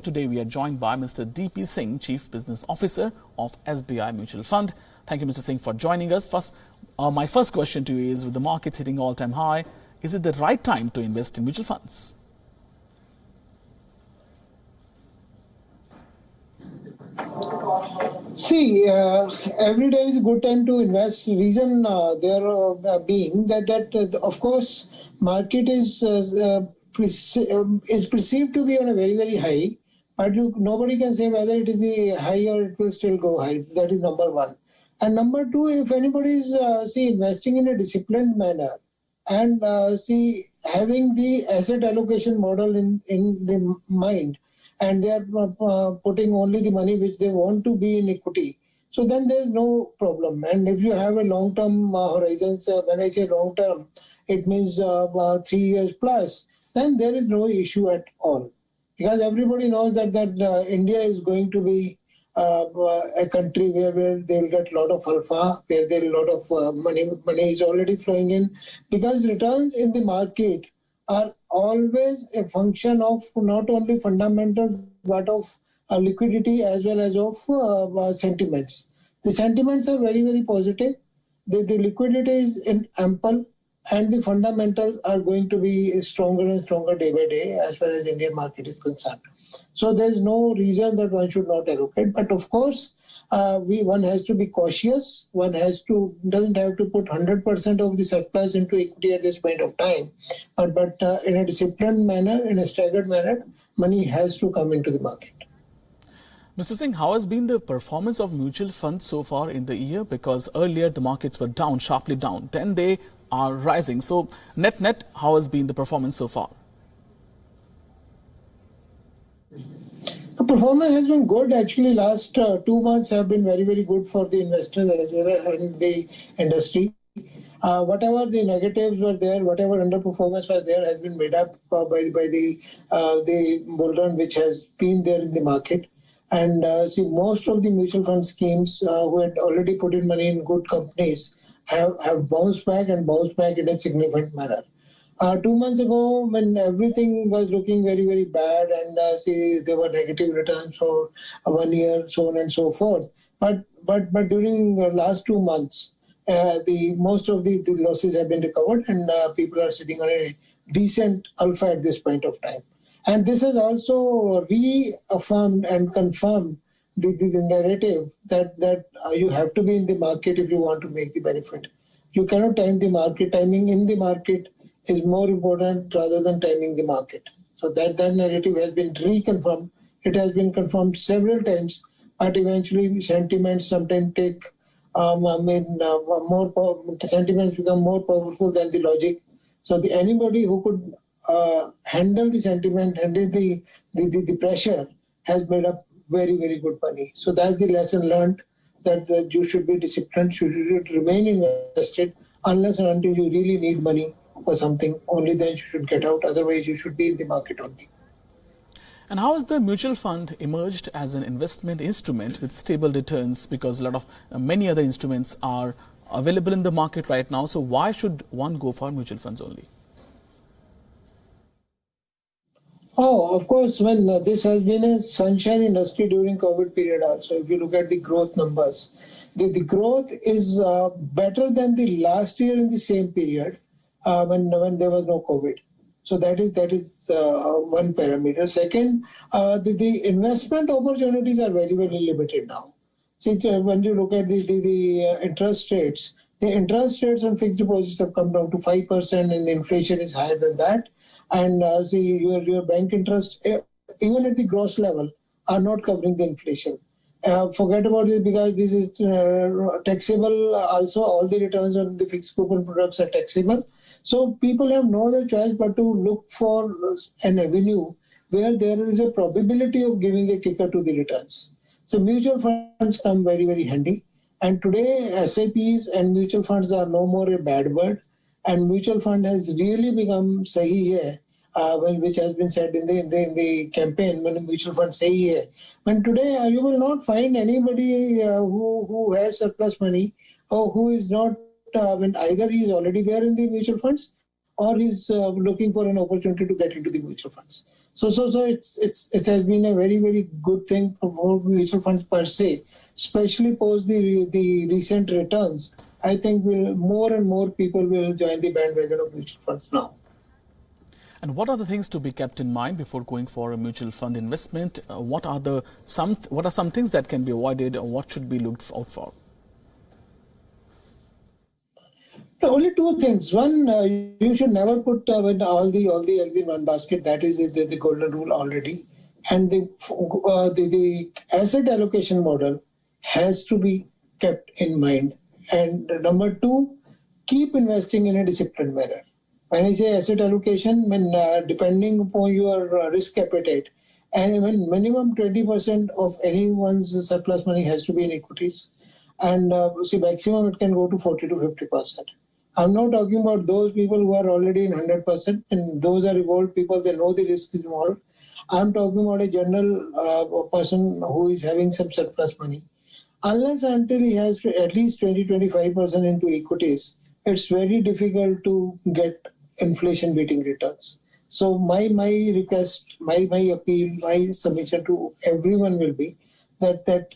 Today we are joined by Mr. D.P. Singh, Chief Business Officer of SBI Mutual Fund. Thank you, Mr. Singh, for joining us. My first question to you is, with the markets hitting all-time high, is it the right time to invest in mutual funds? See, every day is a good time to invest. Reason there being that of course market is perceived to be on a very, very high, but nobody can say whether it is the high or it will still go high. That is number one. And number two, if anybody is investing in a disciplined manner and having the asset allocation model in the mind, and they are putting only the money which they want to be in equity, so then there is no problem. And if you have a long-term horizons, when I say long-term, it means 3 years plus, then there is no issue at all. Because everybody knows that India is going to be a country where they will get a lot of alpha, where there is a lot of money is already flowing in, because returns in the market are always a function of not only fundamentals but of liquidity as well as of sentiments. The sentiments are very, very positive. The liquidity is ample, and the fundamentals are going to be stronger and stronger day by day as far as Indian market is concerned. So there is no reason that one should not allocate. But of course, one has to be cautious. One doesn't have to put 100% of the surplus into equity at this point of time. But in a disciplined manner, in a staggered manner, money has to come into the market. Mr. Singh, how has been the performance of mutual funds so far in the year? Because earlier the markets were down, sharply down. Then they are rising. So net, how has been the performance so far? The performance has been good. Actually, last 2 months have been very, very good for the investors as well and the industry. Whatever the negatives were there, whatever underperformance was there, has been made up by the bull run which has been there in the market. And most of the mutual fund schemes who had already put in money in good companies have bounced back and bounced back in a significant manner. 2 months ago, when everything was looking very, very bad, and there were negative returns for 1 year, so on and so forth. But during the last 2 months, most of the losses have been recovered, and people are sitting on a decent alpha at this point of time. And this has also reaffirmed and confirmed the narrative that you have to be in the market if you want to make the benefit. You cannot time the market. Timing in the market is more important rather than timing the market. So that narrative has been reconfirmed. It has been confirmed several times, but eventually sentiments sometimes take sentiments become more powerful than the logic. So anybody who could handle the sentiment, handle the pressure, has made up very, very good money. So that's the lesson learned, that you should be disciplined, should remain invested unless and until you really need money for something. Only then you should get out. Otherwise, you should be in the market only. And how has the mutual fund emerged as an investment instrument with stable returns? Because many other instruments are available in the market right now. So why should one go for mutual funds only? Oh, of course, when this has been a sunshine industry during COVID period also. If you look at the growth numbers, the growth is better than the last year in the same period when there was no COVID. So that is one parameter. Second, the investment opportunities are very, very limited now. See, when you look at the interest rates, the interest rates on fixed deposits have come down to 5%, and the inflation is higher than that. And your bank interest, even at the gross level, are not covering the inflation. Forget about it, because this is taxable. Also, all the returns on the fixed coupon products are taxable. So people have no other choice but to look for an avenue where there is a probability of giving a kicker to the returns. So mutual funds come very, very handy. And today, SIPs and mutual funds are no more a bad word. And mutual fund has really become sahi hai, which has been said in the campaign, when mutual fund sahi hai. When today you will not find anybody who has surplus money or who is not, when either he is already there in the mutual funds or he's looking for an opportunity to get into the mutual funds. So it has been a very, very good thing for mutual funds per se, especially post the recent returns. I think more and more people will join the bandwagon of mutual funds now. And what are the things to be kept in mind before going for a mutual fund investment? What are some things that can be avoided, or what should be looked out for? Only two things. One, you should never put all the eggs in one basket. That is the golden rule already. And the asset allocation model has to be kept in mind. And number two, keep investing in a disciplined manner. When I say asset allocation, depending upon your risk appetite, and even minimum 20% of anyone's surplus money has to be in equities, and maximum it can go to 40 to 50%. I'm not talking about those people who are already in 100%, and those are evolved people, they know the risk is involved. I'm talking about a general person who is having some surplus money. Unless until he has at least 20-25% into equities, it's very difficult to get inflation-beating returns. So my request, my appeal, my submission to everyone will be that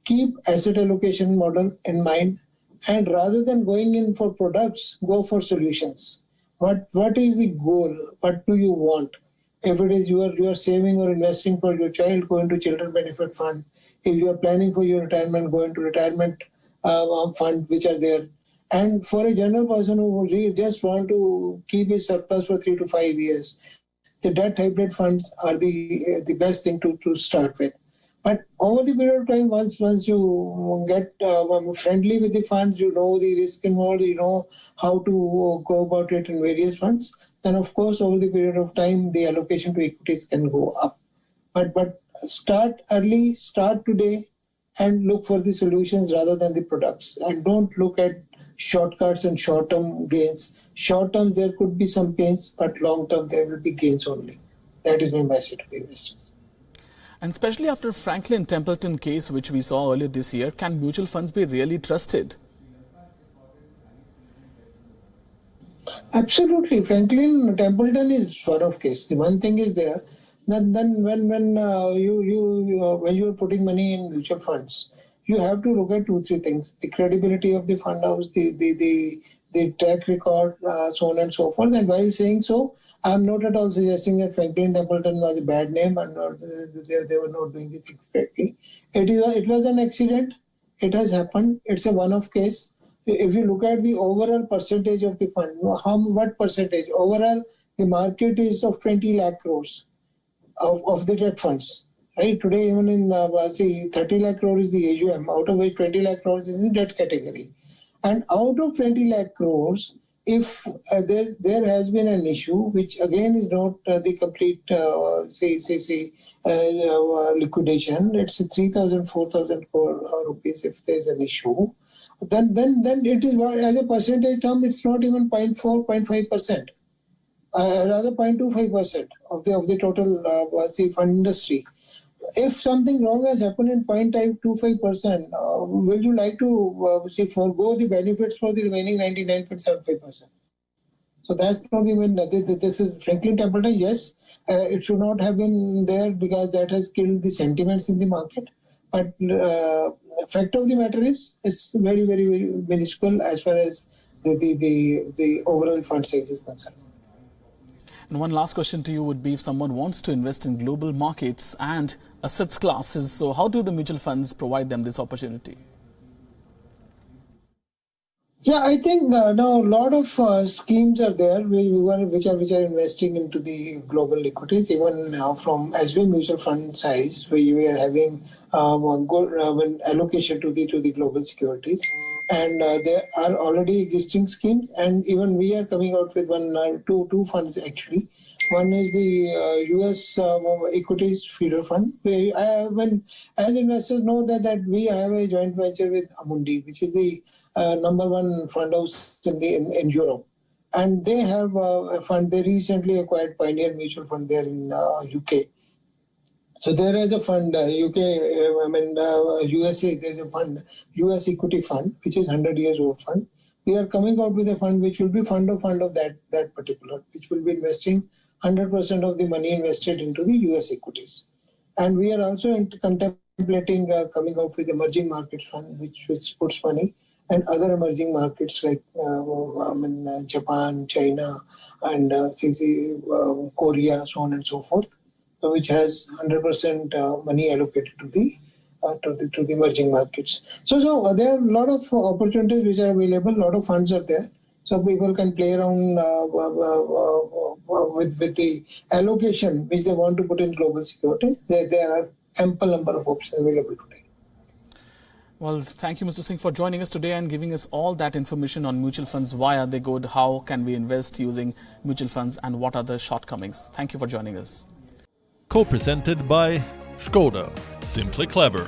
keep asset allocation model in mind, and rather than going in for products, go for solutions. What is the goal? What do you want? If it is you are saving or investing for your child, go into children benefit fund. If you are planning for your retirement, go into retirement fund, which are there. And for a general person who just want to keep his surplus for 3 to 5 years, the debt hybrid funds are the best thing to start with. But over the period of time, once you get friendly with the funds, you know the risk involved, you know how to go about it in various funds, then of course over the period of time, the allocation to equities can go up. But start early, start today, and look for the solutions rather than the products. And don't look at shortcuts and short-term gains. Short-term, there could be some gains, but long-term, there will be gains only. That is my message to the investors. And especially after Franklin Templeton case, which we saw earlier this year, can mutual funds be really trusted? Absolutely. Franklin Templeton is one of case. The one thing is there that then when you are putting money in mutual funds, you have to look at 2-3 things: the credibility of the fund house, the track record, so on and so forth. And while saying so, I'm not at all suggesting that Franklin Templeton was a bad name and they were not doing the things correctly. It was an accident. It has happened. It's a one-off case. If you look at the overall percentage of the fund, what percentage? Overall, the market is of 20 lakh crores of the debt funds. Right? Today, even in 30 lakh crores is the AUM, out of which 20 lakh crores is in the debt category. And out of 20 lakh crores, if there has been an issue, which again is not the complete liquidation, it's 3,000, 4,000 crore rupees. If there's an issue, then it is, as a percentage term, it's not even 0.4, 0.5%, rather 0.25% of the total fund industry. If something wrong has happened in 0.25%, will you like to forego the benefits for the remaining 99.75%? So that's not even, this is Franklin Templeton, yes, it should not have been there because that has killed the sentiments in the market. But fact of the matter is, it's very, very, very minuscule as far as the overall fund size is concerned. And one last question to you would be, if someone wants to invest in global markets and assets classes, so how do the mutual funds provide them this opportunity? Yeah, I think now a lot of schemes are there which are investing into the global equities. Even from SBI Mutual Fund size, we are having one good allocation to the global securities, and there are already existing schemes, and even we are coming out with two funds actually. One is the US equities feeder fund. As investors know that we have a joint venture with Amundi, which is the number one fund house in Europe, and they have a fund. They recently acquired Pioneer Mutual Fund there in UK. So there is a fund USA. There's a fund, US Equity Fund, which is 100 years old fund, we are coming out with a fund which will be fund of that particular, which will be investing 100% of the money invested into the US equities. And we are also contemplating coming out with emerging markets fund, which puts money and other emerging markets like Japan, China, and Korea, so on and so forth. So which has 100% money allocated to the emerging markets. So there are a lot of opportunities which are available. A lot of funds are there. So people can play around with the allocation which they want to put in global security. There are ample number of options available today. Well, thank you, Mr. Singh, for joining us today and giving us all that information on mutual funds. Why are they good? How can we invest using mutual funds? And what are the shortcomings? Thank you for joining us. Co-presented by Skoda. Simply clever.